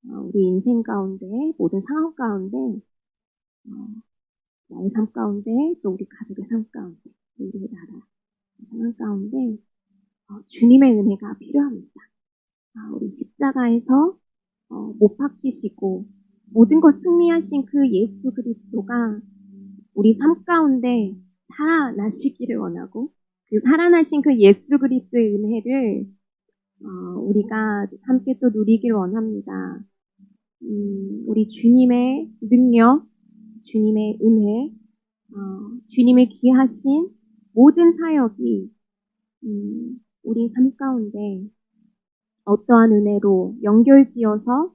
우리 인생 가운데, 모든 상황 가운데, 나의 삶 가운데, 또 우리 가족의 삶 가운데, 우리의 나라 상황 가운데 주님의 은혜가 필요합니다. 우리 십자가에서 못 박히시고 모든 것 승리하신 그 예수 그리스도가 우리 삶 가운데 살아나시기를 원하고, 그 살아나신 그 예수 그리스도의 은혜를 우리가 함께 또 누리기를 원합니다. 우리 주님의 능력, 주님의 은혜, 주님의 귀하신 모든 사역이 우리 삶 가운데 어떠한 은혜로 연결지어서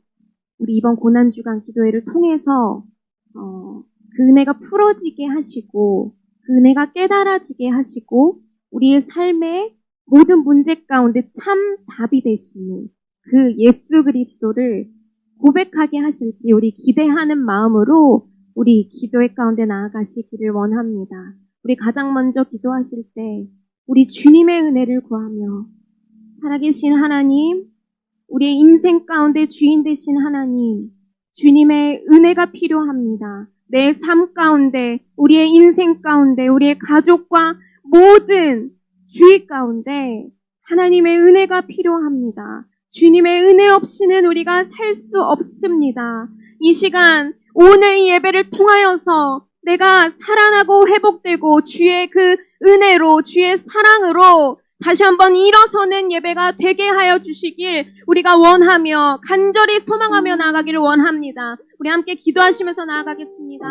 우리 이번 고난주간 기도회를 통해서 그 은혜가 풀어지게 하시고, 그 은혜가 깨달아지게 하시고, 우리의 삶의 모든 문제 가운데 참 답이 되시는 그 예수 그리스도를 고백하게 하실지 우리 기대하는 마음으로 우리 기도회 가운데 나아가시기를 원합니다. 우리 가장 먼저 기도하실 때 우리 주님의 은혜를 구하며, 살아계신 하나님, 우리의 인생 가운데 주인 되신 하나님, 주님의 은혜가 필요합니다. 내 삶 가운데, 우리의 인생 가운데, 우리의 가족과 모든 주위 가운데 하나님의 은혜가 필요합니다. 주님의 은혜 없이는 우리가 살 수 없습니다. 이 시간, 오늘 이 예배를 통하여서 내가 살아나고 회복되고 주의 그 은혜로, 주의 사랑으로 다시 한번 일어서는 예배가 되게 하여 주시길 우리가 원하며 간절히 소망하며 나아가기를 원합니다. 우리 함께 기도하시면서 나아가겠습니다.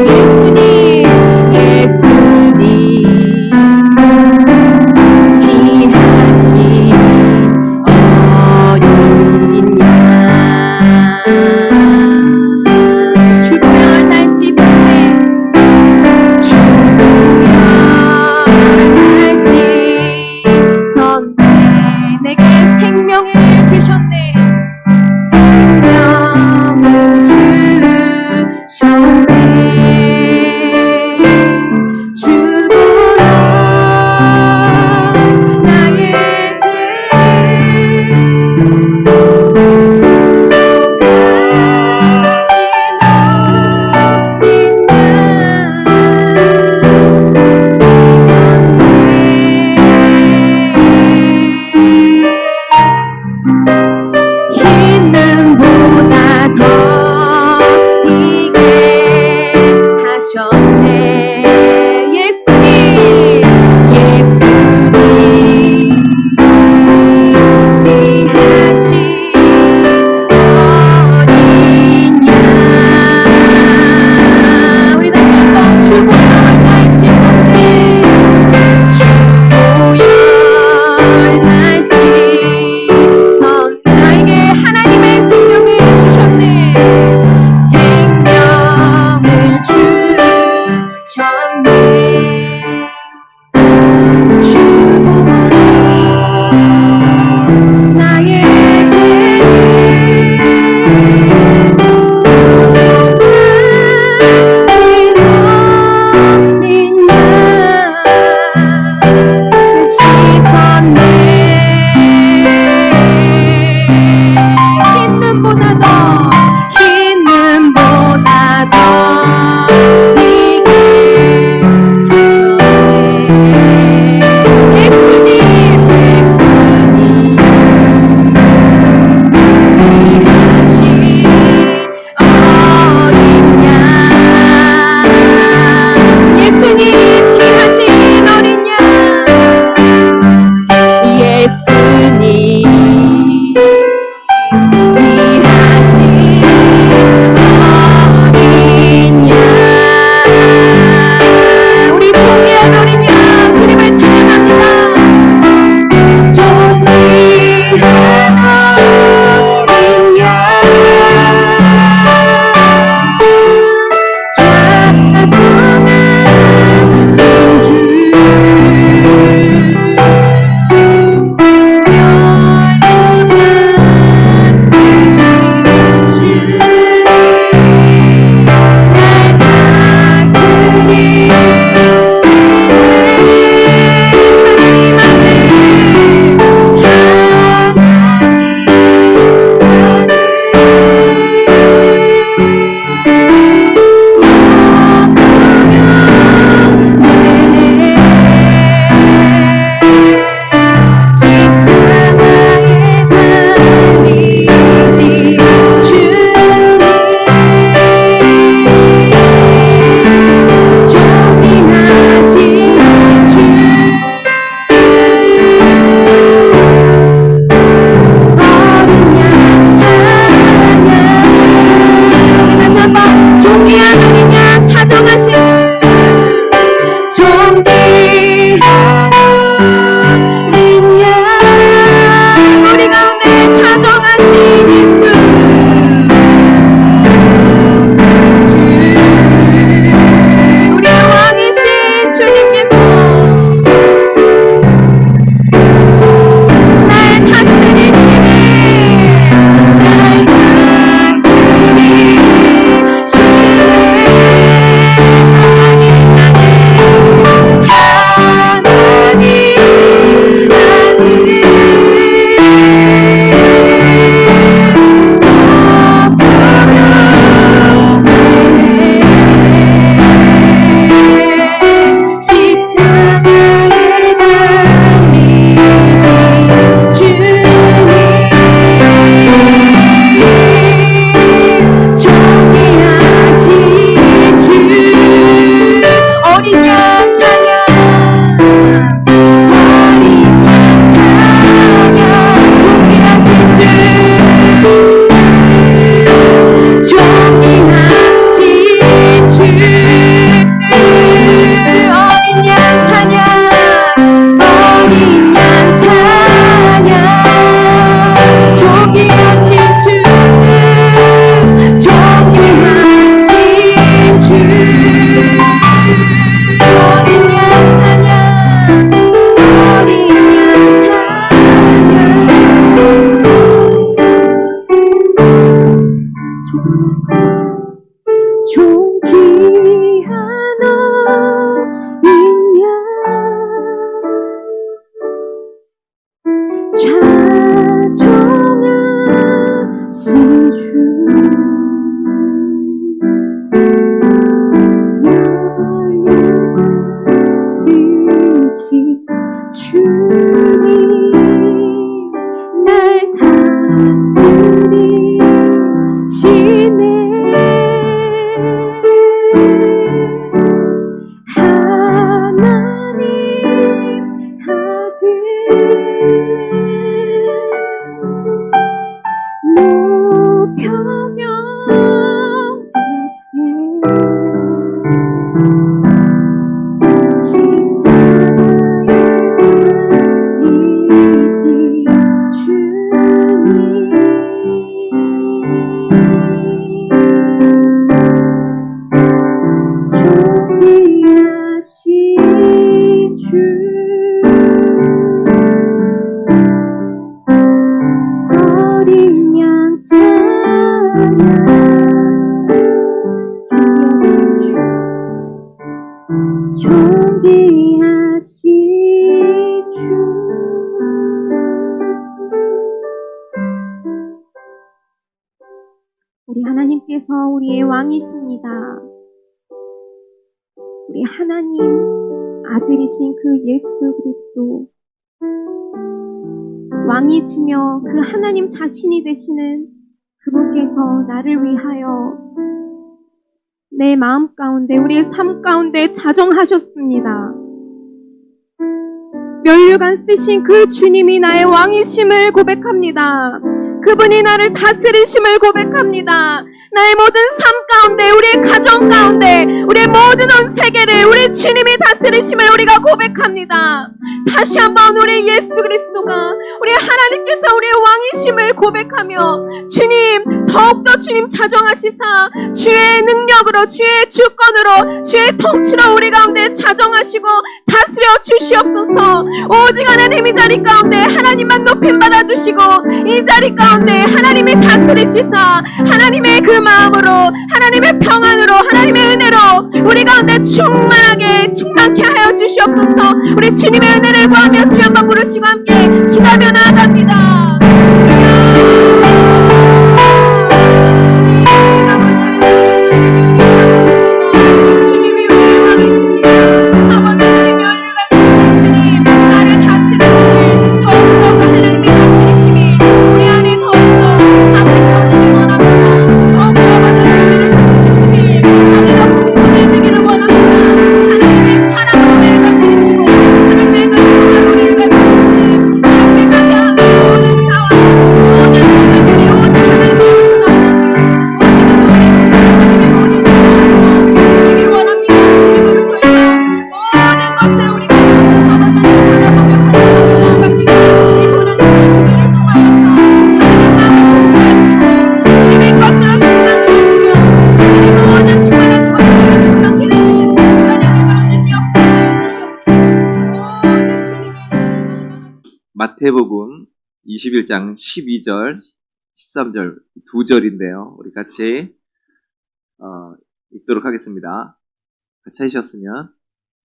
예수님 존귀하신 주 우리 하나님께서 우리의 왕이십니다. 우리 하나님 아들이신 그 예수 그리스도 왕이시며 그 하나님 자신이 되시는 그분께서 나를 위하여 내 마음 가운데 우리의 삶 가운데 자정하셨습니다. 면류관 쓰신 그 주님이 나의 왕이심을 고백합니다. 그분이 나를 다스리심을 고백합니다. 나의 모든 삶 가운데, 우리의 가정 가운데, 우리의 모든 온 세계를 우리 주님이 다스리심을 우리가 고백합니다. 다시 한번 우리 예수 그리스도가 우리 하나님께서 우리의 왕이심을 고백하며 주님 더욱더 주님 자정하시사 주의 능력으로 주의 주권으로 주의 통치로 우리 가운데 자정하시고 다스려 주시옵소서. 오직 하나님 이 자리 가운데 하나님만 높임받아 주시고 이 자리 가운데 하나님이 다스리시사 하나님의 그 마음으로 하나님의 평안으로 하나님의 은혜로 우리 가운데 충만하게 하여 주시옵소서. 우리 주님의 은혜를 구하며 주여 한번 부르시고 함께 기도하며 나아갑니다. 주님이 우리의 왕이십니다. 아버지 우리 멸류관 되신 주님 나를 다스리시니 더욱더 그 하나님의 다스리심이 우리 안에 더욱더 아버지 터지길 원합니다. 더욱더 아버지 우리를 다스리심이 아버지가 풍성해지기를 원합니다. 하나님의 사랑으로 우리를 다스리시고 하나님의 그 평화로 우리를 다스리시니 이렇게 가게 하는 모든 상황 모든 문제들이 모든 하나님의 마태복음 21장 12절, 13절 두 절인데요. 우리 같이 읽도록 하겠습니다. 같이 하셨으면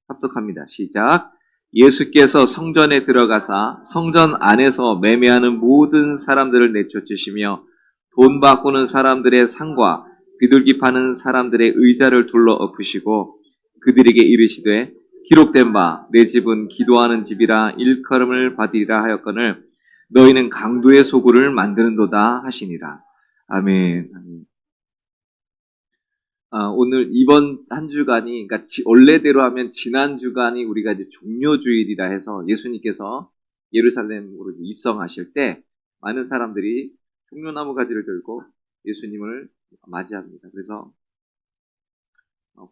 합독합니다. 시작. 예수께서 성전에 들어가사 성전 안에서 매매하는 모든 사람들을 내쫓으시며 돈 바꾸는 사람들의 상과 비둘기 파는 사람들의 의자를 둘러 엎으시고 그들에게 이르시되 기록된 바 내 집은 기도하는 집이라 일컬음을 받으리라 하였거늘 너희는 강도의 소굴을 만드는도다 하시니라. 아멘. 오늘 이번 한 주간이, 그러니까 원래대로 하면 지난 주간이 우리가 이제 종료주일이라 해서 예수님께서 예루살렘으로 입성하실 때 많은 사람들이 종려나무 가지를 들고 예수님을 맞이합니다. 그래서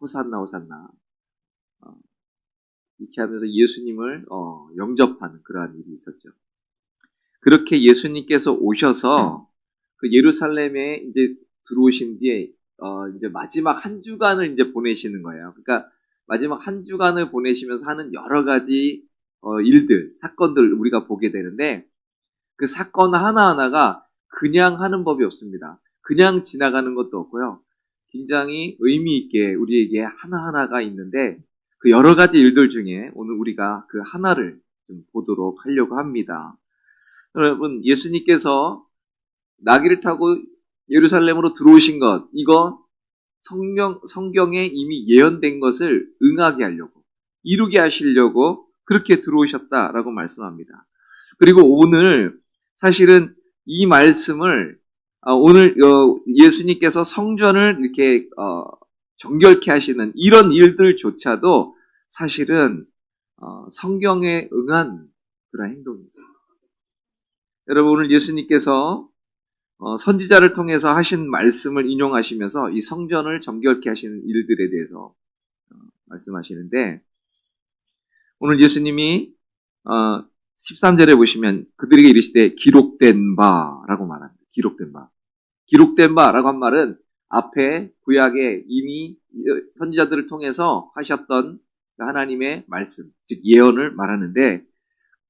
호산나 호산나 이렇게 하면서 예수님을 영접하는 그러한 일이 있었죠. 그렇게 예수님께서 오셔서 그 예루살렘에 이제 들어오신 뒤에 이제 마지막 한 주간을 이제 보내시는 거예요. 그러니까 마지막 한 주간을 보내시면서 하는 여러 가지 일들, 사건들 우리가 보게 되는데 그 사건 하나하나가 그냥 하는 법이 없습니다. 그냥 지나가는 것도 없고요. 굉장히 의미 있게 우리에게 하나하나가 있는데 그 여러 가지 일들 중에 오늘 우리가 그 하나를 좀 보도록 하려고 합니다. 여러분, 예수님께서 나귀를 타고 예루살렘으로 들어오신 것, 이거 성경에 이미 예언된 것을 응하게 하려고, 이루게 하시려고 그렇게 들어오셨다라고 말씀합니다. 그리고 오늘 사실은 이 말씀을 오늘 예수님께서 성전을 이렇게 정결케 하시는 이런 일들조차도 사실은 성경에 응한 그런 행동입니다. 여러분, 오늘 예수님께서 선지자를 통해서 하신 말씀을 인용하시면서 이 성전을 정결케 하시는 일들에 대해서 말씀하시는데 오늘 예수님이 13절에 보시면 그들에게 이르시되 기록된 바라고 말합니다. 기록된 바라고 한 말은 앞에 구약에 이미 선지자들을 통해서 하셨던 하나님의 말씀, 즉 예언을 말하는데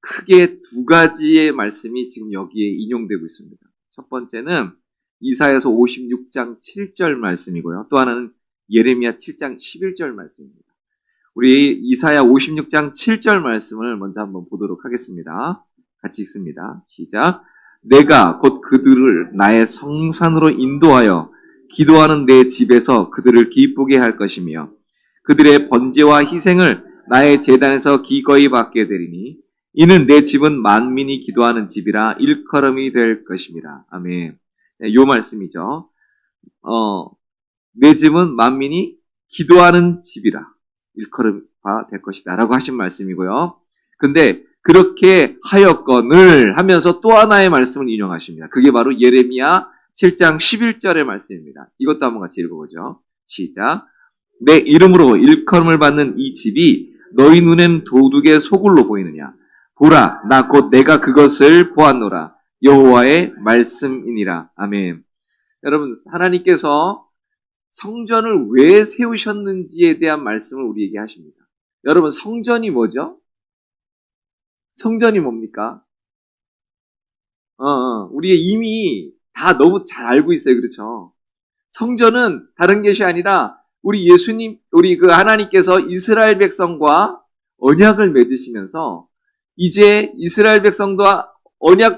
크게 두 가지의 말씀이 지금 여기에 인용되고 있습니다. 첫 번째는 이사야서 56장 7절 말씀이고요. 또 하나는 예레미야 7장 11절 말씀입니다. 우리 이사야 56장 7절 말씀을 먼저 한번 보도록 하겠습니다. 같이 읽습니다. 시작. 내가 곧 그들을 나의 성산으로 인도하여 기도하는 내 집에서 그들을 기쁘게 할 것이며 그들의 번제와 희생을 나의 제단에서 기꺼이 받게 되리니 이는 내 집은 만민이 기도하는 집이라 일컬음이 될 것입니다. 아멘. 요 말씀이죠. 내 집은 만민이 기도하는 집이라 일컬음화 될 것이다 라고 하신 말씀이고요. 근데 그렇게 하였거늘 하면서 또 하나의 말씀을 인용하십니다. 그게 바로 예레미야 7장 11절의 말씀입니다. 이것도 한번 같이 읽어보죠. 시작. 내 이름으로 일컬음을 받는 이 집이 너희 눈엔 도둑의 소굴로 보이느냐. 보라, 나 곧 내가 그것을 보았노라. 여호와의 말씀이니라. 아멘. 여러분, 하나님께서 성전을 왜 세우셨는지에 대한 말씀을 우리에게 하십니다. 여러분, 성전이 뭐죠? 성전이 뭡니까? 우리가 이미 다 너무 잘 알고 있어요. 그렇죠? 성전은 다른 것이 아니라 우리 예수님, 우리 그 하나님께서 이스라엘 백성과 언약을 맺으시면서 이제 이스라엘 백성도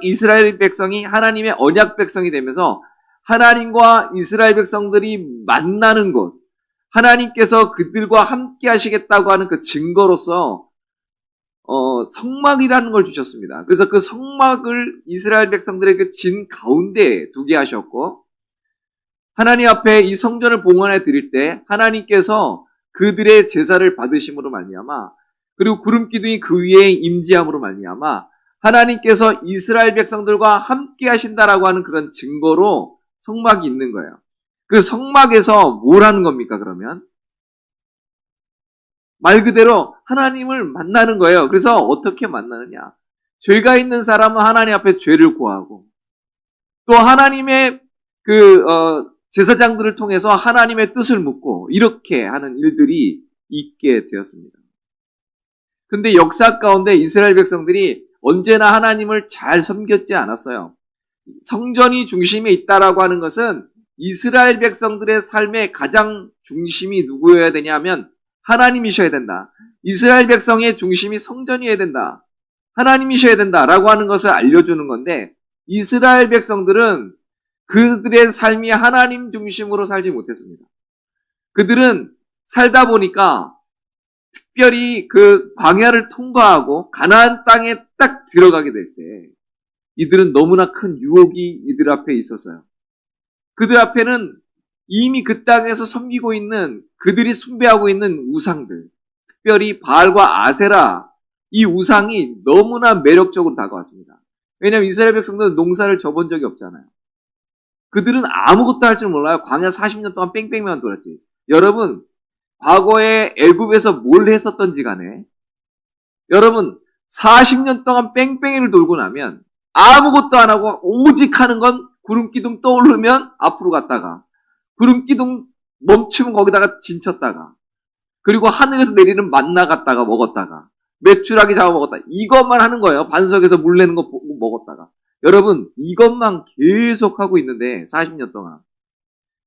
이스라엘 백성이 하나님의 언약 백성이 되면서 하나님과 이스라엘 백성들이 만나는 곳, 하나님께서 그들과 함께 하시겠다고 하는 그 증거로서 성막이라는 걸 주셨습니다. 그래서 그 성막을 이스라엘 백성들에게 진 가운데 두게 하셨고, 하나님 앞에 이 성전을 봉헌해 드릴 때 하나님께서 그들의 제사를 받으심으로 말미암아, 그리고 구름 기둥이 그 위에 임재함으로 말미암아 하나님께서 이스라엘 백성들과 함께 하신다라고 하는 그런 증거로 성막이 있는 거예요. 그 성막에서 뭘 하는 겁니까, 그러면? 말 그대로 하나님을 만나는 거예요. 그래서 어떻게 만나느냐? 죄가 있는 사람은 하나님 앞에 죄를 고하고, 또 하나님의 제사장들을 통해서 하나님의 뜻을 묻고, 이렇게 하는 일들이 있게 되었습니다. 근데 역사 가운데 이스라엘 백성들이 언제나 하나님을 잘 섬겼지 않았어요. 성전이 중심에 있다라고 하는 것은 이스라엘 백성들의 삶의 가장 중심이 누구여야 되냐면 하나님이셔야 된다. 이스라엘 백성의 중심이 성전이어야 된다. 하나님이셔야 된다라고 하는 것을 알려주는 건데, 이스라엘 백성들은 그들의 삶이 하나님 중심으로 살지 못했습니다. 그들은 살다 보니까 특별히 그 광야를 통과하고 가나안 땅에 딱 들어가게 될 때 이들은 너무나 큰 유혹이 이들 앞에 있었어요. 그들 앞에는 이미 그 땅에서 섬기고 있는, 그들이 숭배하고 있는 우상들, 특별히 바알과 아세라, 이 우상이 너무나 매력적으로 다가왔습니다. 왜냐하면 이스라엘 백성들은 농사를 져본 적이 없잖아요. 그들은 아무것도 할 줄 몰라요. 광야 40년 동안 뺑뺑이만 돌았지. 여러분, 과거에 애굽에서 뭘 했었던지 간에 여러분 40년 동안 뺑뺑이를 돌고 나면 아무것도 안 하고 오직 하는 건 구름기둥 떠오르면 앞으로 갔다가, 구름기둥 멈추면 거기다가 진쳤다가, 그리고 하늘에서 내리는 만나 갔다가 먹었다가, 메추라기 잡아먹었다. 이것만 하는 거예요. 반석에서 물 내는 거 보고 먹었다가. 여러분, 이것만 계속 하고 있는데 40년 동안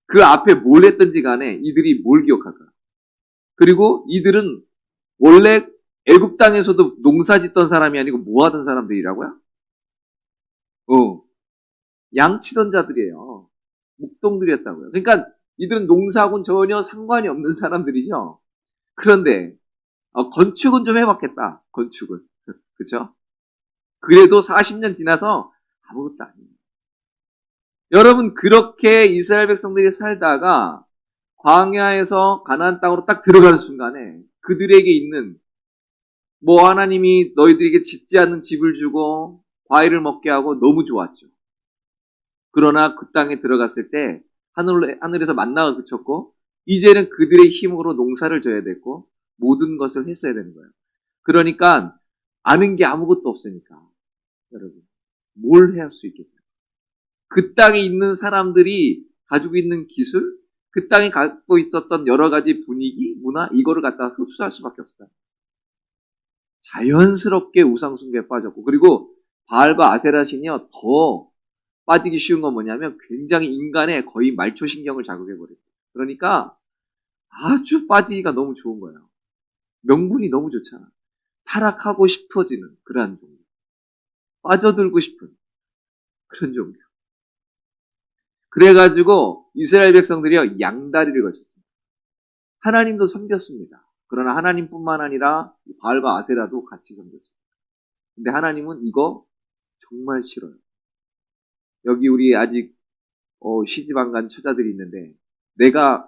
그 앞에 뭘 했든지 간에 이들이 뭘 기억할까? 그리고 이들은 원래 애굽 땅에서도 농사 짓던 사람이 아니고 뭐 하던 사람들이라고요? 양 치던 자들이에요. 묵동들이었다고요. 그러니까 이들은 농사하고는 전혀 상관이 없는 사람들이죠. 그런데 건축은 좀 해봤겠다. 건축을. 그렇죠? 그래도 40년 지나서 아무것도 아니에요. 여러분, 그렇게 이스라엘 백성들이 살다가 광야에서 가나안 땅으로 딱 들어가는 순간에 그들에게 있는, 하나님이 너희들에게 짓지 않는 집을 주고 과일을 먹게 하고 너무 좋았죠. 그러나 그 땅에 들어갔을 때 하늘에서 만나가 그쳤고, 이제는 그들의 힘으로 농사를 져야 됐고 모든 것을 했어야 되는 거예요. 그러니까 아는 게 아무것도 없으니까 여러분, 뭘 할 수 있겠어요? 그 땅에 있는 사람들이 가지고 있는 기술, 그 땅에 갖고 있었던 여러 가지 분위기, 문화, 이거를 갖다가 흡수할 수밖에 없어요. 자연스럽게 우상숭배에 빠졌고, 그리고 바알과 아세라 신이요, 더 빠지기 쉬운 건 뭐냐면 굉장히 인간의 거의 말초신경을 자극해버려요. 그러니까 아주 빠지기가 너무 좋은 거예요. 명분이 너무 좋잖아. 타락하고 싶어지는 그러한 종교. 빠져들고 싶은 그런 종교. 그래가지고 이스라엘 백성들이요, 양다리를 거쳤습니다. 하나님도 섬겼습니다. 그러나 하나님뿐만 아니라 바알과 아세라도 같이 섬겼습니다. 근데 하나님은 이거 정말 싫어요. 여기 우리 아직 시집 안 간 처자들이 있는데 내가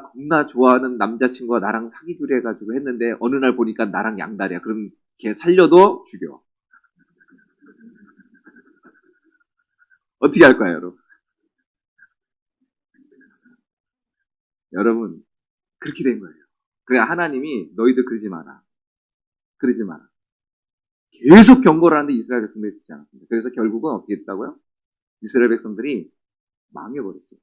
겁나 좋아하는 남자친구가 나랑 사귀기로 해가지고 했는데 어느 날 보니까 나랑 양다리야. 그럼 걔 살려도 죽여. 어떻게 할 거예요, 여러분? 여러분, 그렇게 된 거예요. 그래, 하나님이 너희들 그러지 마라. 그러지 마라. 계속 경고를 하는데 이스라엘 백성들이 듣지 않았습니다. 그래서 결국은 어떻게 됐다고요? 이스라엘 백성들이 망해버렸어요.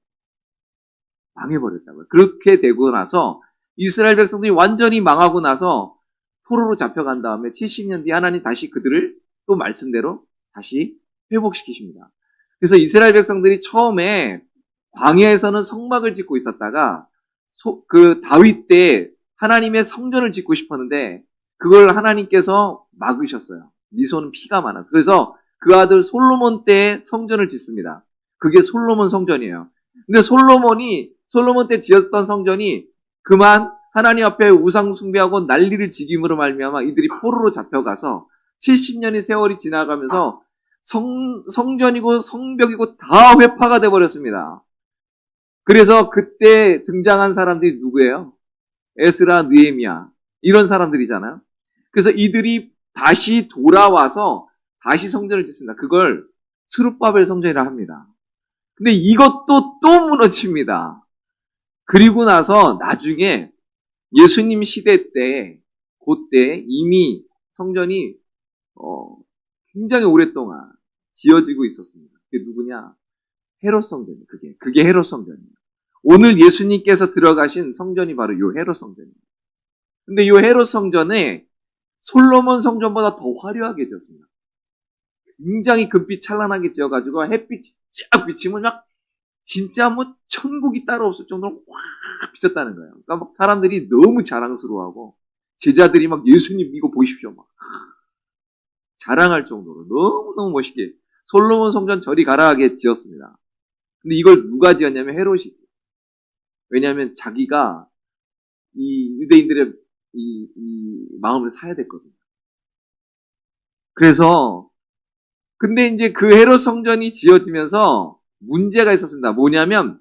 망해버렸다고요. 그렇게 되고 나서 이스라엘 백성들이 완전히 망하고 나서 포로로 잡혀간 다음에 70년 뒤에 하나님 다시 그들을 또 말씀대로 다시 회복시키십니다. 그래서 이스라엘 백성들이 처음에 광야에서는 성막을 짓고 있었다가 그 다윗 때 하나님의 성전을 짓고 싶었는데 그걸 하나님께서 막으셨어요. 미소는 피가 많아서. 그래서 그 아들 솔로몬 때 성전을 짓습니다. 그게 솔로몬 성전이에요. 근데 솔로몬 때 지었던 성전이 그만 하나님 앞에 우상 숭배하고 난리를 지김으로 말미암아 이들이 포로로 잡혀가서 70년의 세월이 지나가면서 성전이고 성벽이고 다 회파가 돼버렸습니다. 그래서 그때 등장한 사람들이 누구예요? 에스라, 느헤미야 이런 사람들이잖아요. 그래서 이들이 다시 돌아와서 다시 성전을 짓습니다. 그걸 스룹바벨 성전이라 합니다. 근데 이것도 또 무너집니다. 그리고 나서 나중에 예수님 시대 때, 그때 이미 성전이 굉장히 오랫동안 지어지고 있었습니다. 그게 누구냐? 헤롯 성전이에요. 그게 헤롯 성전이에요. 오늘 예수님께서 들어가신 성전이 바로 이 헤롯 성전이에요. 근데 이 헤롯 성전에 솔로몬 성전보다 더 화려하게 지었습니다. 굉장히 금빛 찬란하게 지어가지고 햇빛이 쫙 비치면 막 진짜 뭐 천국이 따로 없을 정도로 확 비쳤다는 거예요. 그러니까 막 사람들이 너무 자랑스러워하고 제자들이 막 예수님 이거 보십시오 막 자랑할 정도로 너무너무 멋있게 솔로몬 성전 저리 가라하게 지었습니다. 근데 이걸 누가 지었냐면 헤롯이. 왜냐하면 자기가 이 유대인들의 이 마음을 사야 됐거든요. 그래서 근데 이제 그 헤롯 성전이 지어지면서 문제가 있었습니다. 뭐냐면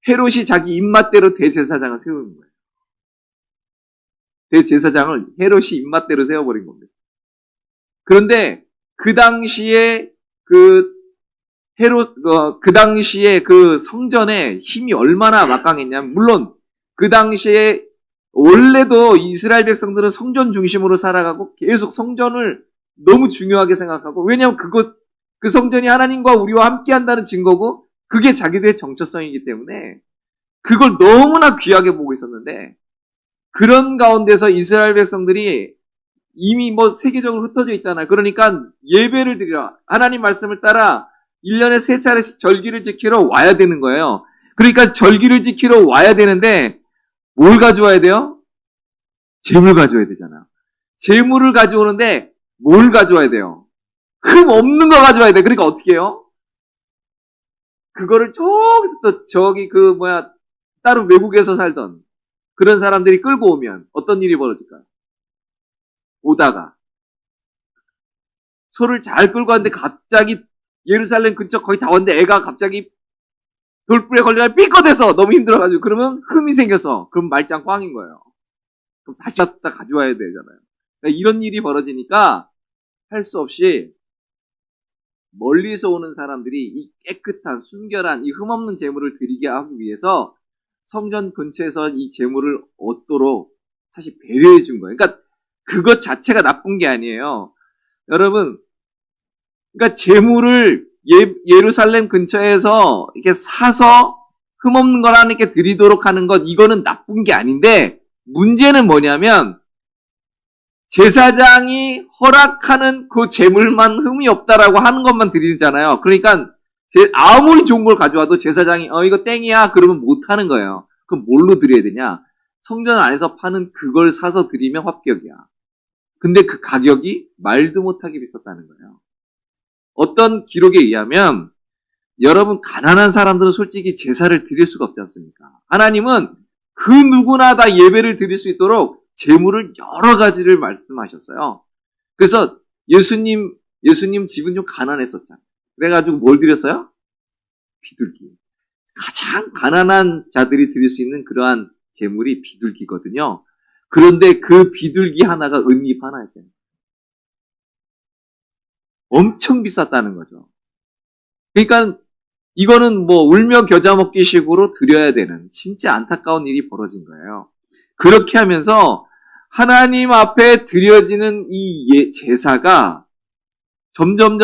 헤롯이 자기 입맛대로 대제사장을 세우는 거예요. 대제사장을 헤롯이 입맛대로 세워버린 겁니다. 그런데 그 당시에 그 당시에 그 성전의 힘이 얼마나 막강했냐면, 물론 그 당시에 원래도 이스라엘 백성들은 성전 중심으로 살아가고 계속 성전을 너무 중요하게 생각하고, 왜냐하면 그 성전이 하나님과 우리와 함께 한다는 증거고, 그게 자기들의 정체성이기 때문에 그걸 너무나 귀하게 보고 있었는데, 그런 가운데서 이스라엘 백성들이 이미 뭐 세계적으로 흩어져 있잖아요. 그러니까 예배를 드리러 하나님 말씀을 따라 1년에 3차례씩 절기를 지키러 와야 되는 거예요. 그러니까 절기를 지키러 와야 되는데 뭘 가져와야 돼요? 재물 가져와야 되잖아요. 재물을 가져오는데 뭘 가져와야 돼요? 흠 없는 거 가져와야 돼. 그러니까 어떻게 해요? 그거를 저기서 또 따로 외국에서 살던 그런 사람들이 끌고 오면 어떤 일이 벌어질까요? 오다가 소를 잘 끌고 왔는데 갑자기 예루살렘 근처 거의 다 왔는데 애가 갑자기 돌불에 걸려서 삐끗해서 너무 힘들어가지고 그러면 흠이 생겨서 그럼 말짱 꽝인 거예요. 그럼 다시 갖다 가져와야 되잖아요. 그러니까 이런 일이 벌어지니까 할 수 없이 멀리서 오는 사람들이 이 깨끗한 순결한 이 흠없는 제물을 드리게 하기 위해서 성전 근처에서 이 제물을 얻도록 사실 배려해 준 거예요. 그러니까 그것 자체가 나쁜 게 아니에요. 여러분, 그러니까 제물을 예루살렘 근처에서 이렇게 사서 흠없는 걸 하나님께 드리도록 하는 것, 이거는 나쁜 게 아닌데, 문제는 뭐냐면 제사장이 허락하는 그 제물만 흠이 없다라고 하는 것만 드리잖아요. 그러니까 아무리 좋은 걸 가져와도 제사장이 이거 땡이야 그러면 못 하는 거예요. 그럼 뭘로 드려야 되냐? 성전 안에서 파는 그걸 사서 드리면 합격이야. 근데 그 가격이 말도 못하게 비쌌다는 거예요. 어떤 기록에 의하면 여러분 가난한 사람들은 솔직히 제사를 드릴 수가 없지 않습니까? 하나님은 그 누구나 다 예배를 드릴 수 있도록 재물을 여러 가지를 말씀하셨어요. 그래서 예수님 집은 좀 가난했었잖아요. 그래가지고 뭘 드렸어요? 비둘기. 가장 가난한 자들이 드릴 수 있는 그러한 재물이 비둘기거든요. 그런데 그 비둘기 하나가 은잎 하나였대요. 엄청 비쌌다는 거죠. 그러니까 이거는 뭐 울며 겨자 먹기 식으로 드려야 되는 진짜 안타까운 일이 벌어진 거예요. 그렇게 하면서 하나님 앞에 드려지는 이 제사가 점점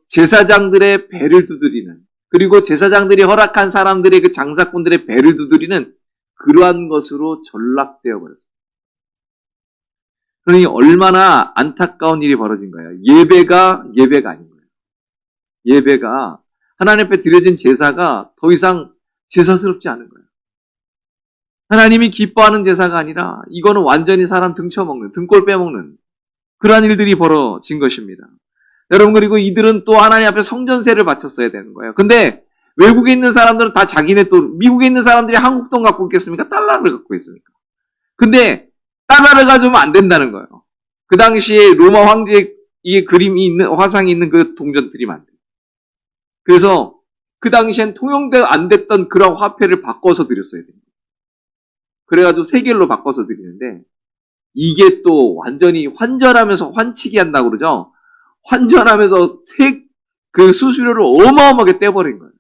제사장들의 배를 두드리는, 그리고 제사장들이 허락한 사람들의 그 장사꾼들의 배를 두드리는 그러한 것으로 전락되어 버렸어요. 그러니 얼마나 안타까운 일이 벌어진 거예요. 예배가 아닌 거예요. 예배가 하나님 앞에 드려진 제사가 더 이상 제사스럽지 않은 거예요. 하나님이 기뻐하는 제사가 아니라 이거는 완전히 사람 등쳐먹는, 등골 빼먹는 그러한 일들이 벌어진 것입니다. 여러분, 그리고 이들은 또 하나님 앞에 성전세를 바쳤어야 되는 거예요. 근데 외국에 있는 사람들은 다 자기네 또, 미국에 있는 사람들이 한국 돈 갖고 있겠습니까? 달러를 갖고 있습니까? 근데 달러를 가져오면 안 된다는 거예요. 그 당시에 로마 황제의 이 그림이 있는, 화상이 있는 그 동전들이 안 돼요. 그래서 그 당시엔 통용되어 안 됐던 그런 화폐를 바꿔서 드렸어야 됩니다. 그래가지고 세겔로 바꿔서 드리는데, 이게 또 완전히 환전하면서 환치기 한다고 그러죠? 환전하면서 그 수수료를 어마어마하게 떼버린 거예요.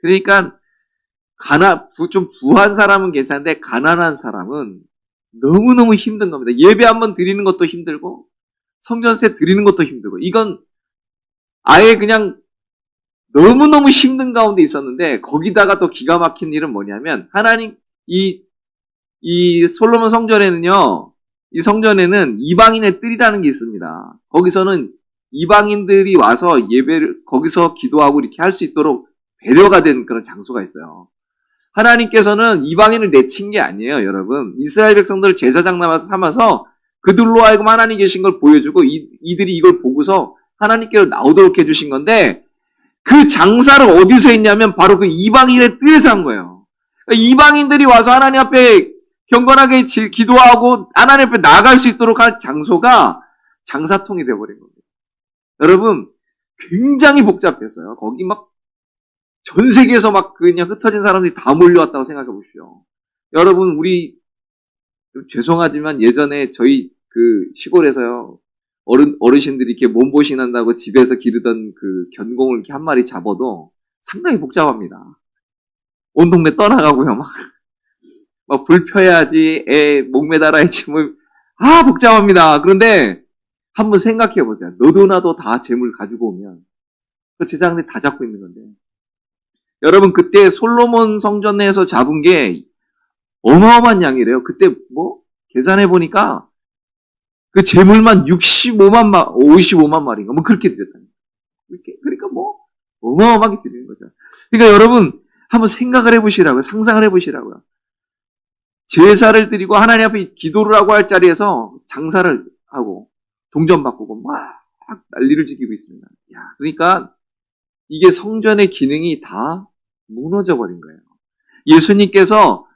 그러니까, 좀 부한 사람은 괜찮은데, 가난한 사람은 너무너무 힘든 겁니다. 예배 한번 드리는 것도 힘들고, 성전세 드리는 것도 힘들고, 이건 아예 그냥 너무너무 힘든 가운데 있었는데, 거기다가 또 기가 막힌 일은 뭐냐면, 하나님, 이 솔로몬 성전에는요, 이 성전에는 이방인의 뜰이라는 게 있습니다. 거기서는 이방인들이 와서 예배를, 거기서 기도하고 이렇게 할 수 있도록 배려가 된 그런 장소가 있어요. 하나님께서는 이방인을 내친 게 아니에요, 여러분. 이스라엘 백성들을 제사장 삼아서 그들로 하여금 하나님 계신 걸 보여주고 이들이 이걸 보고서 하나님께로 나오도록 해주신 건데, 그 장사를 어디서 했냐면 바로 그 이방인의 뜰에서 한 거예요. 이방인들이 와서 하나님 앞에 경건하게 기도하고 하나님 앞에 나아갈 수 있도록 할 장소가 장사통이 되어버린 겁니다. 여러분, 굉장히 복잡했어요. 거기 막 전 세계에서 막 그냥 흩어진 사람들이 다 몰려왔다고 생각해 보십시오. 여러분, 우리 죄송하지만 예전에 저희 그 시골에서요, 어르신들이 이렇게 몸보신 한다고 집에서 기르던 그 견공을 이렇게 한 마리 잡아도 상당히 복잡합니다. 온 동네 떠나가고요, 막 불 펴야지, 목 매달아야지, 복잡합니다. 그런데 한번 생각해 보세요. 너도 나도 다 재물 가지고 오면 그 제사장들이 다 잡고 있는 건데. 여러분, 그때 솔로몬 성전에서 잡은 게 어마어마한 양이래요. 그때 계산해 보니까 그 재물만 55만 마리인가 그렇게 드렸다는 거예요. 그러니까 어마어마하게 드리는 거죠. 그러니까 여러분, 한번 생각을 해보시라고요. 상상을 해보시라고요. 제사를 드리고 하나님 앞에 기도를 하고 할 자리에서 장사를 하고 동전 바꾸고 막 난리를 지키고 있습니다. 그러니까 이게 성전의 기능이 다 무너져 버린 거예요. 예수님께서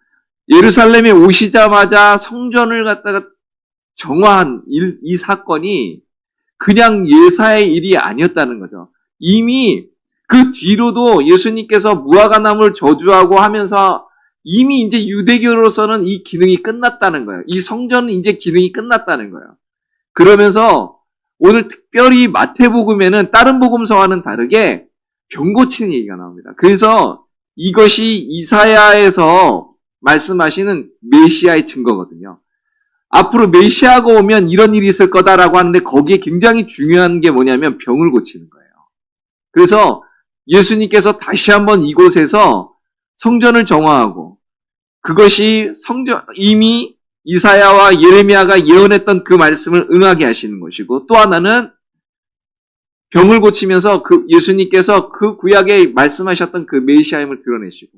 예루살렘에 오시자마자 성전을 갖다가 정화한 이 사건이 그냥 예사의 일이 아니었다는 거죠. 이미 그 뒤로도 예수님께서 무화과 나무를 저주하고 하면서 이미 이제 유대교로서는 이 기능이 끝났다는 거예요. 이 성전은 이제 기능이 끝났다는 거예요. 그러면서 오늘 특별히 마태복음에는 다른 복음서와는 다르게 병 고치는 얘기가 나옵니다. 그래서 이것이 이사야에서 말씀하시는 메시아의 증거거든요. 앞으로 메시아가 오면 이런 일이 있을 거다라고 하는데 거기에 굉장히 중요한 게 뭐냐면 병을 고치는 거예요. 그래서 예수님께서 다시 한번 이곳에서 성전을 정화하고 그것이 이미 이사야와 예레미야가 예언했던 그 말씀을 응하게 하시는 것이고, 또 하나는 병을 고치면서 예수님께서 그 구약에 말씀하셨던 그 메시아임을 드러내시고,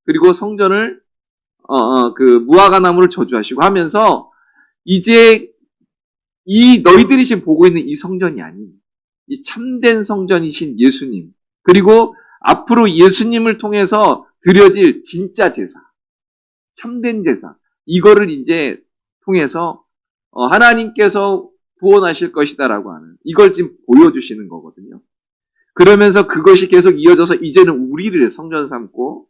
그리고 성전을 그 무화과 나무를 저주하시고 하면서 이제 이 너희들이 지금 보고 있는 이 성전이 아닌 이 참된 성전이신 예수님, 그리고 앞으로 예수님을 통해서 드려질 진짜 제사, 참된 제사, 이거를 이제 통해서 하나님께서 구원하실 것이다라고 하는 이걸 지금 보여주시는 거거든요. 그러면서 그것이 계속 이어져서 이제는 우리를 성전 삼고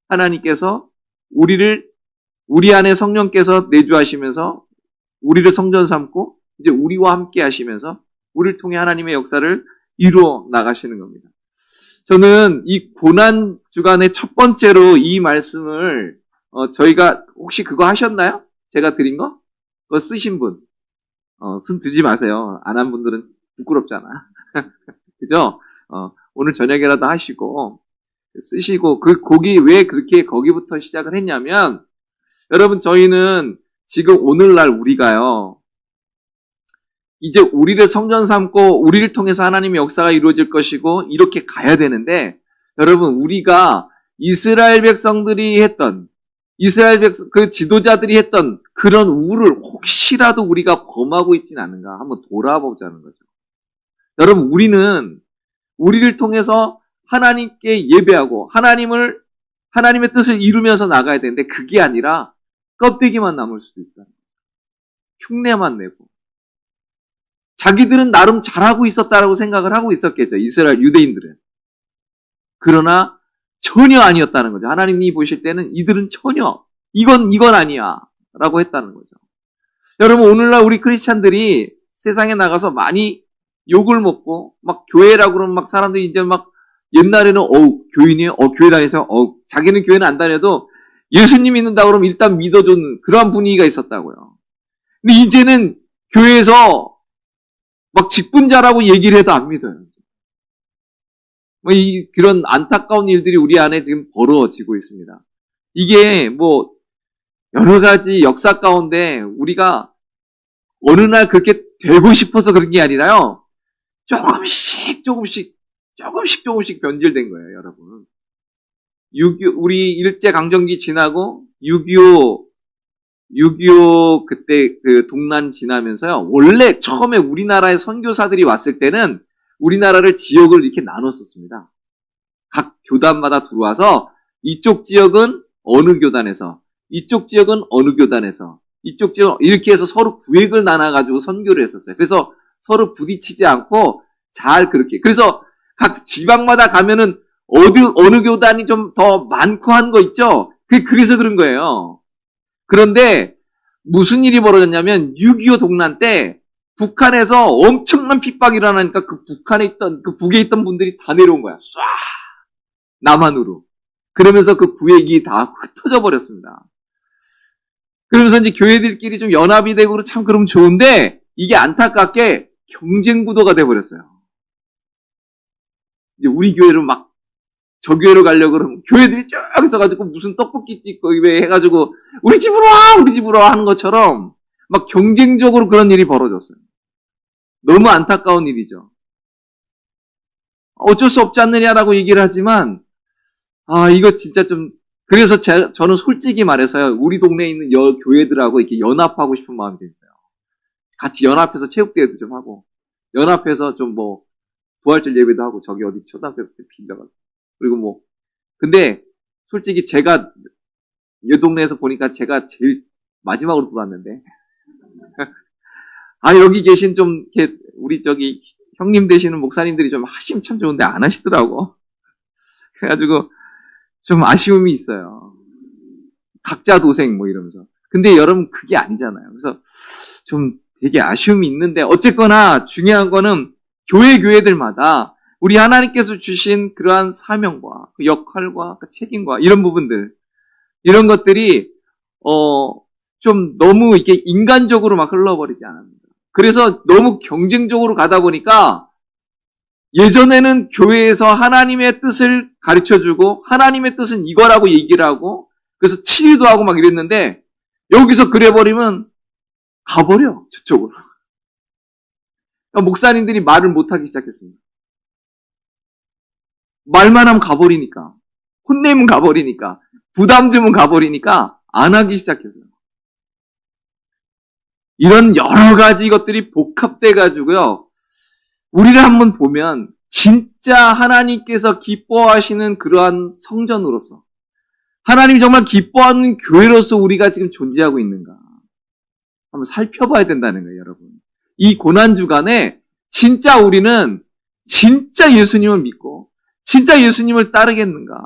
하나님께서 우리 안에 성령께서 내주하시면서 우리를 성전 삼고 이제 우리와 함께 하시면서 우리를 통해 하나님의 역사를 이루어 나가시는 겁니다. 저는 이 고난 주간의 첫 번째로 이 말씀을 저희가 혹시 그거 하셨나요? 제가 드린 거? 그거 쓰신 분? 손 들지 마세요. 안 한 분들은 부끄럽잖아. 그죠? 오늘 저녁에라도 하시고 쓰시고 거기 왜 그렇게 거기부터 시작을 했냐면 여러분 저희는 지금 오늘날 우리가요 이제 우리를 성전 삼고 우리를 통해서 하나님의 역사가 이루어질 것이고 이렇게 가야 되는데 여러분 우리가 이스라엘 백성들이 했던 그 지도자들이 했던 그런 우를 혹시라도 우리가 범하고 있지는 않은가 한번 돌아보자는 거죠. 여러분 우리를 통해서 하나님께 예배하고 하나님의 뜻을 이루면서 나가야 되는데 그게 아니라 껍데기만 남을 수도 있다. 흉내만 내고 자기들은 나름 잘하고 있었다라고 생각을 하고 있었겠죠. 이스라엘 유대인들은. 그러나 전혀 아니었다는 거죠. 하나님이 보실 때는 이들은 전혀 이건 아니야 라고 했다는 거죠. 여러분 오늘날 우리 크리스찬들이 세상에 나가서 많이 욕을 먹고 막 교회라고 그러면 막 사람들이 이제 막 옛날에는 교인이에요? 교회 다니세요? 자기는 교회는 안 다녀도 예수님 믿는다고 그러면 일단 믿어주는 그러한 분위기가 있었다고요. 근데 이제는 교회에서 막 직분자라고 얘기를 해도 안 믿어요. 그런 안타까운 일들이 우리 안에 지금 벌어지고 있습니다. 이게 여러 가지 역사 가운데 우리가 어느 날 그렇게 되고 싶어서 그런 게 아니라요. 조금씩 변질된 거예요, 여러분. 우리 일제강점기 지나고 6.25 그때 그 동란 지나면서요. 원래 처음에 우리나라에 선교사들이 왔을 때는 우리나라를 지역을 이렇게 나눴었습니다. 각 교단마다 들어와서 이쪽 지역은 어느 교단에서, 이쪽 지역은 어느 교단에서, 이쪽 지역 이렇게 해서 서로 구획을 나눠가지고 선교를 했었어요. 그래서 서로 부딪히지 않고 잘 그렇게. 그래서 각 지방마다 가면은 어느 교단이 좀 더 많고 한 거 있죠? 그래서 그런 거예요. 그런데 무슨 일이 벌어졌냐면 6.25 동란 때 북한에서 엄청난 핍박이 일어나니까 그 북에 있던 분들이 다 내려온 거야. 쏴! 남한으로. 그러면서 그 구획이 다 흩어져 버렸습니다. 그러면서 이제 교회들끼리 좀 연합이 되고 참 그러면 좋은데 이게 안타깝게 경쟁 구도가 돼버렸어요. 이제 우리 교회를 막 저 교회로 가려고 그러면 교회들이 쭉 있어가지고 무슨 떡볶이집 거기 해가지고 우리 집으로 와 하는 것처럼 막 경쟁적으로 그런 일이 벌어졌어요. 너무 안타까운 일이죠. 어쩔 수 없지 않느냐라고 얘기를 하지만 이거 진짜 좀 그래서 저는 솔직히 말해서요. 우리 동네에 있는 교회들하고 이렇게 연합하고 싶은 마음이 들어요. 같이 연합해서 체육대회도 좀 하고 연합해서 좀 부활절 예배도 하고 저기 어디 초등학교 때 빌려가지고 그리고 근데 솔직히 제가 이 동네에서 보니까 제가 제일 마지막으로 들어왔는데 여기 계신 좀 이렇게 우리 저기 형님 되시는 목사님들이 좀 하시면 참 좋은데 안 하시더라고. 그래가지고 좀 아쉬움이 있어요. 각자 도생 이러면서. 근데 여러분 그게 아니잖아요. 그래서 좀 되게 아쉬움이 있는데 어쨌거나 중요한 거는 교회들마다 우리 하나님께서 주신 그러한 사명과 그 역할과 그 책임과 이런 부분들 이런 것들이 좀 너무 이렇게 인간적으로 막 흘러버리지 않습니다. 그래서 너무 경쟁적으로 가다 보니까 예전에는 교회에서 하나님의 뜻을 가르쳐주고 하나님의 뜻은 이거라고 얘기를 하고 그래서 치료도 하고 막 이랬는데 여기서 그래버리면 가버려 저쪽으로. 목사님들이 말을 못하기 시작했습니다. 말만 하면 가버리니까 혼내면 가버리니까 부담 주면 가버리니까 안 하기 시작해서요. 이런 여러 가지 것들이 복합돼가지고요. 우리를 한번 보면 진짜 하나님께서 기뻐하시는 그러한 성전으로서 하나님이 정말 기뻐하는 교회로서 우리가 지금 존재하고 있는가 한번 살펴봐야 된다는 거예요, 여러분. 이 고난주간에 진짜 우리는 진짜 예수님을 믿고 진짜 예수님을 따르겠는가?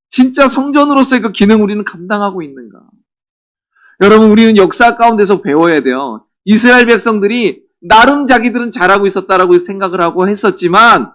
진짜 성전으로서의 그 기능 우리는 감당하고 있는가? 여러분, 우리는 역사 가운데서 배워야 돼요. 이스라엘 백성들이 나름 자기들은 잘하고 있었다라고 생각을 하고 했었지만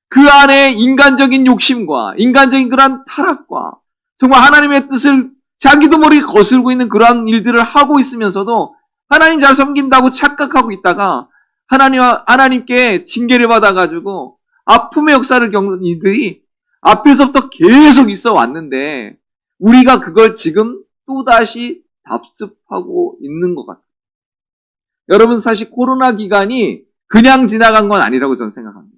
그 안에 인간적인 욕심과 인간적인 그러한 타락과 정말 하나님의 뜻을 자기도 모르게 거슬고 있는 그러한 일들을 하고 있으면서도 하나님 잘 섬긴다고 착각하고 있다가 하나님께 징계를 받아가지고 아픔의 역사를 겪는 일들이 앞에서부터 계속 있어 왔는데 우리가 그걸 지금 또다시 답습하고 있는 것 같아요. 여러분, 사실 코로나 기간이 그냥 지나간 건 아니라고 저는 생각합니다.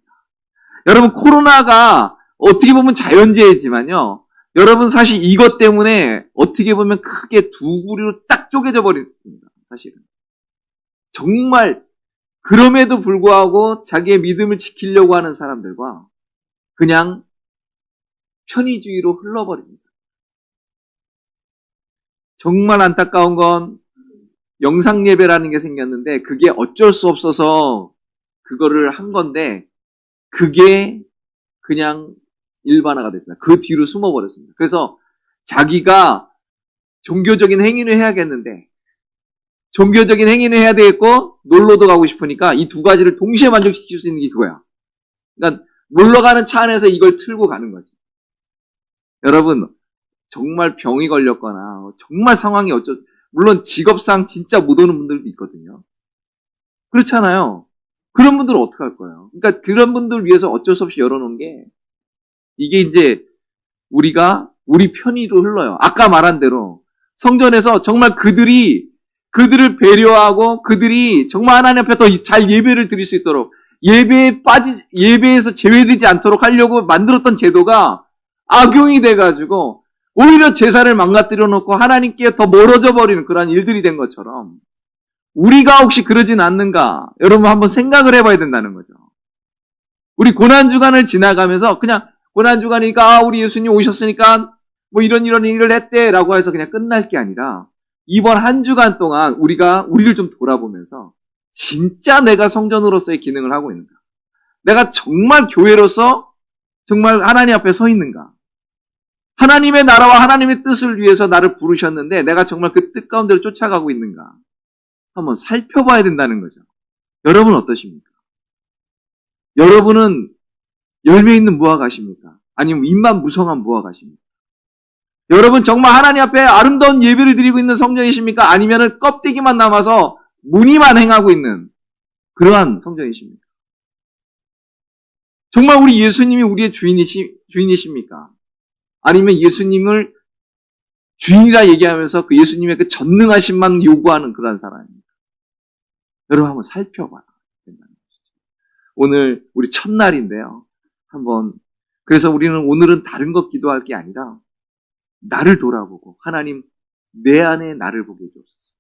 여러분, 코로나가 어떻게 보면 자연재해지만요. 여러분, 사실 이것 때문에 어떻게 보면 크게 두 구리로 딱 쪼개져 버렸습니다. 사실은. 정말 그럼에도 불구하고 자기의 믿음을 지키려고 하는 사람들과 그냥 편의주의로 흘러버립니다. 정말 안타까운 건 영상 예배라는 게 생겼는데 그게 어쩔 수 없어서 그거를 한 건데 그게 그냥 일반화가 됐습니다. 그 뒤로 숨어버렸습니다. 그래서 자기가 종교적인 행위를 해야겠는데 종교적인 행위를 해야 되겠고 놀러도 가고 싶으니까 이 두 가지를 동시에 만족시킬 수 있는 게 그거야. 그러니까 놀러 가는 차 안에서 이걸 틀고 가는 거지. 여러분, 정말 병이 걸렸거나 정말 상황이 물론 직업상 진짜 못 오는 분들도 있거든요. 그렇잖아요. 그런 분들은 어떻게 할 거예요? 그러니까 그런 분들 위해서 어쩔 수 없이 열어놓은 게 이게 이제 우리가 우리 편의로 흘러요. 아까 말한 대로 성전에서 정말 그들을 배려하고 그들이 정말 하나님 앞에 더 잘 예배를 드릴 수 있도록 예배에서 제외되지 않도록 하려고 만들었던 제도가 악용이 돼가지고 오히려 제사를 망가뜨려 놓고 하나님께 더 멀어져 버리는 그런 일들이 된 것처럼 우리가 혹시 그러진 않는가? 여러분 한번 생각을 해봐야 된다는 거죠. 우리 고난주간을 지나가면서 그냥 고난주간이니까 우리 예수님 오셨으니까 뭐 이런 일을 했대라고 해서 그냥 끝날 게 아니라 이번 한 주간 동안 우리가 우리를 좀 돌아보면서 진짜 내가 성전으로서의 기능을 하고 있는가? 내가 정말 교회로서 정말 하나님 앞에 서 있는가? 하나님의 나라와 하나님의 뜻을 위해서 나를 부르셨는데 내가 정말 그 뜻 가운데로 쫓아가고 있는가? 한번 살펴봐야 된다는 거죠. 여러분 어떠십니까? 여러분은 열매 있는 무화과십니까? 아니면 잎만 무성한 무화과십니까? 여러분 정말 하나님 앞에 아름다운 예배를 드리고 있는 성전이십니까? 아니면 껍데기만 남아서 무늬만 행하고 있는 그러한 성전이십니까? 정말 우리 예수님이 우리의 주인이십니까? 아니면 예수님을 주인이라 얘기하면서 그 예수님의 그 전능하심만 요구하는 그러한 사람입니까? 여러분 한번 살펴봐야 된다는 것이죠. 오늘 우리 첫날인데요. 그래서 우리는 오늘은 다른 것 기도할 게 아니라 나를 돌아보고 하나님 내 안에 나를 보게 해주옵소서.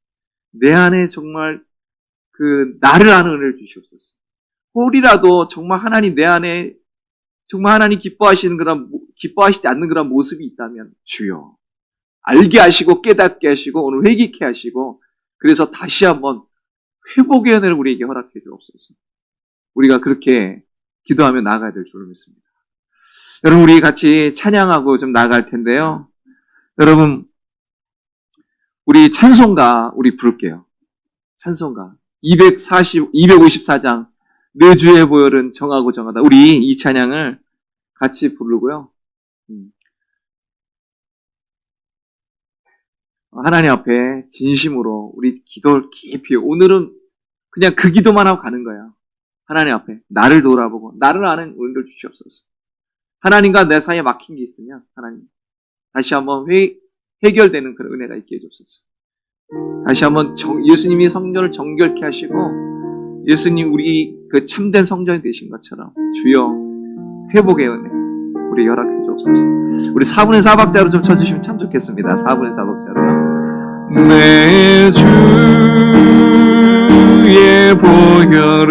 내 안에 정말 그 나를 아는 은혜를 주시옵소서. 혹이라도 정말 하나님 내 안에 정말 하나님 기뻐하시지 않는 그런 모습이 있다면 주여 알게 하시고 깨닫게 하시고 오늘 회개케 하시고 그래서 다시 한번 회복의 은혜를 우리에게 허락해 주옵소서. 우리가 그렇게 기도하며 나아가야 될 줄 믿습니다. 여러분 우리 같이 찬양하고 좀 나아갈 텐데요. 여러분 우리 찬송가 우리 부를게요. 찬송가 254장 내 주의 보혈은 정하고 정하다. 우리 이 찬양을 같이 부르고요. 하나님 앞에 진심으로 우리 기도를 깊이 오늘은 그냥 그 기도만 하고 가는 거야. 하나님 앞에 나를 돌아보고 나를 아는 은혜를 주시옵소서. 하나님과 내 사이에 막힌 게 있으면 하나님 다시 한번 해결되는 그런 은혜가 있게 해주옵소서. 다시 한번 예수님이 성전을 정결케 하시고 예수님 우리 그 참된 성전이 되신 것처럼 주여 회복의 은혜 우리 허락해 주옵소서. 주옵소서. 우리 4분의 4박자로 좀 쳐주시면 참 좋겠습니다. 4분의 4박자로. 내 주의 보혈은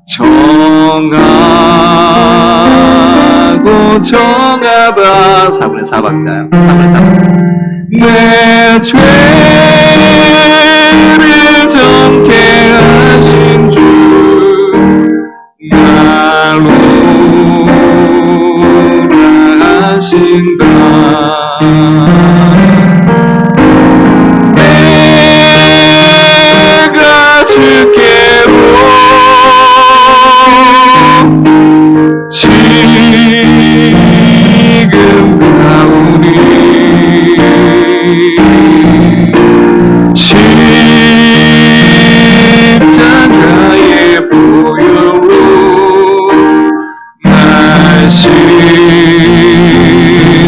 정하고 정하다. 4분의 4박자요. 4분의 4박자. 내 죄를 정케 하신 주 나로 하신다. 내가 주께로 지금 가오니 십자가의 보혈로 날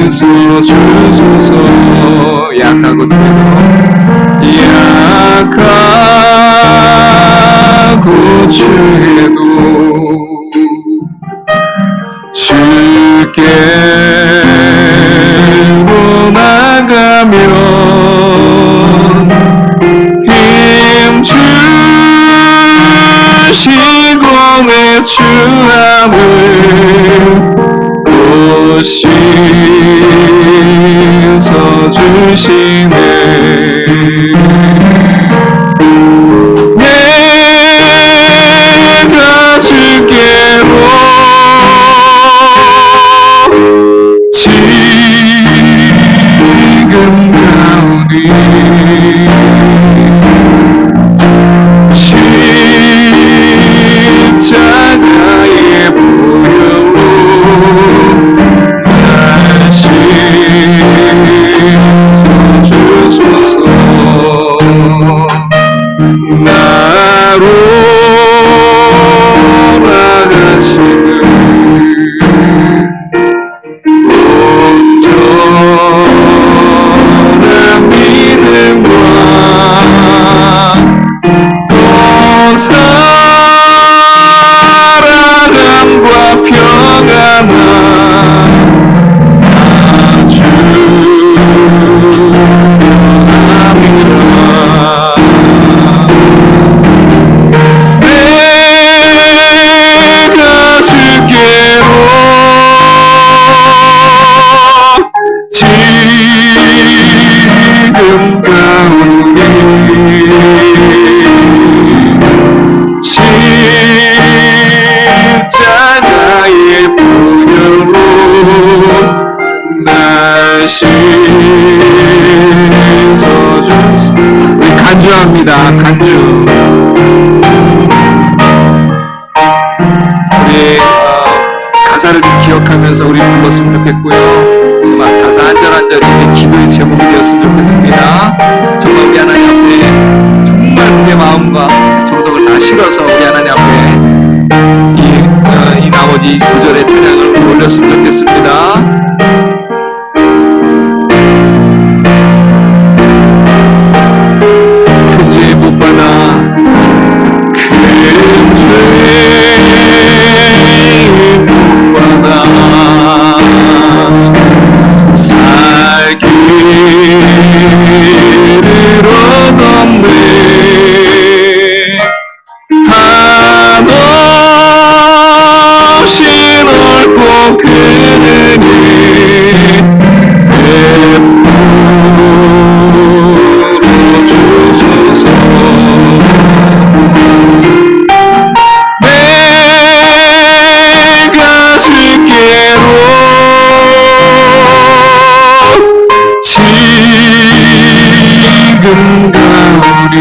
씻어주소서. 약하고 죄도 주께로 나가면 힘주시고 외주함을 또 씻어주시네. 내가 주께로 지금 가오니 십자가의 보혈로 날 씻어주소서. 나로 나가시는 온전한 믿음과 또 사랑함과 평안함 아주 내가 주께로 지금 가오니 십자가의 보혈로 날 씻어주소서. 우리 간주합니다. 간주. 우리 가사를 기억하면서 우리 불렀으면 좋겠고요. 가사 한 절 한 절이 기도의 제목이 되었으면 좋겠습니다. 정말 우리 하나님 앞에 정말 내 마음과 정성을 다 실어서 우리 하나님 앞에 이 나머지 구절의 찬양을 올렸으면 좋겠습니다. 큰 죄에 못 받아 큰 죄에 못 받아 살기를 얻었네. 한없이 넓고 큰 은혜 베풀어 주소서. 내가 주께로 지금 가오니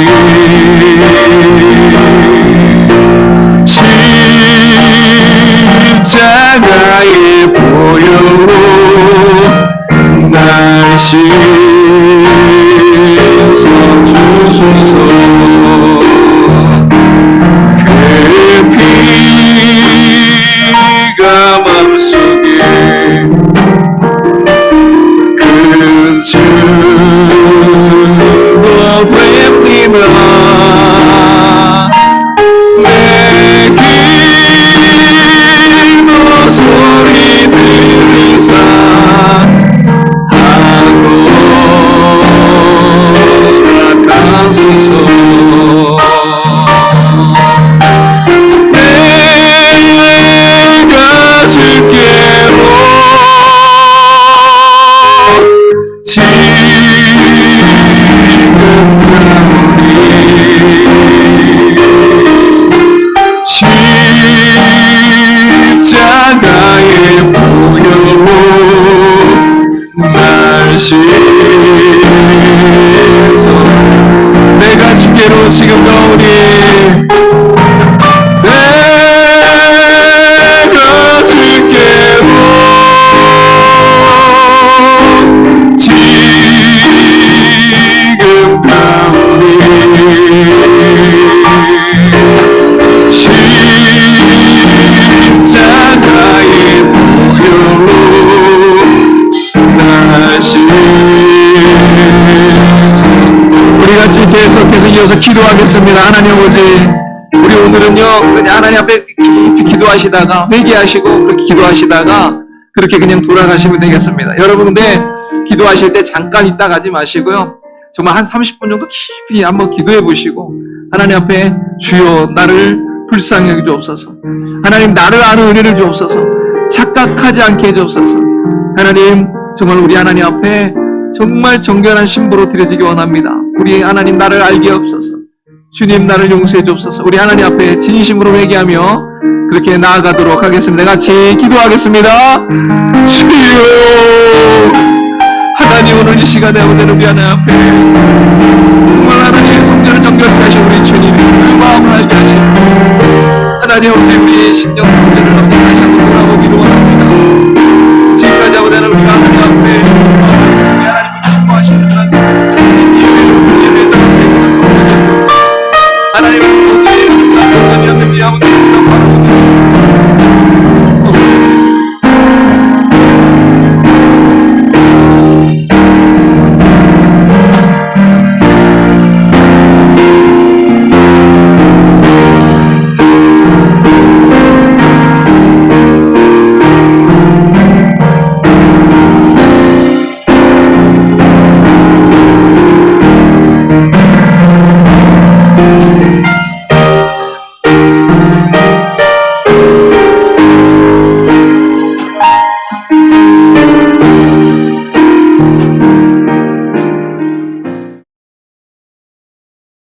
십자가의 보혈로 날 씻어주소서. 그 피가 맘속에 큰 증거 됩니다. 내 기도 소리 주옵소서. 내가 주께로 십자가의 보혈로 날 씻어. 내가 주께로 지금 나오니 내가 주께로 지금 나오니 십자가의 보혈로 날 씻어. 우리 같이 계속해서 이어서 기도하겠습니다. 하나님 아버지, 우리 오늘은요 그냥 하나님 앞에 깊이 기도하시다가 회개하시고 그렇게 기도하시다가 그렇게 그냥 돌아가시면 되겠습니다. 여러분 근데 기도하실 때 잠깐 있다 가지 마시고요, 정말 한 30분 정도 깊이 한번 기도해 보시고 하나님 앞에 주여 나를 불쌍히 여겨 주옵소서, 하나님 나를 아는 은혜를 주옵소서, 착각하지 않게 해주옵소서. 하나님 정말 우리 하나님 앞에 정말 정결한 신부로 드려지기 원합니다. 우리 하나님 나를 알게 없소서. 주님 나를 용서해 주옵소서. 우리 하나님 앞에 진심으로 회개하며 그렇게 나아가도록 하겠습니다. 같이 기도하겠습니다. 주여, 하나님 오늘 이 시간에 오늘 우리 하나님 앞에 정말 하나님의 성전을 정결케 하신 우리 주님이 그 마음을 알게 하시고 하나님 아버지 우리 심령 성전을 다시 한번 돌아보기로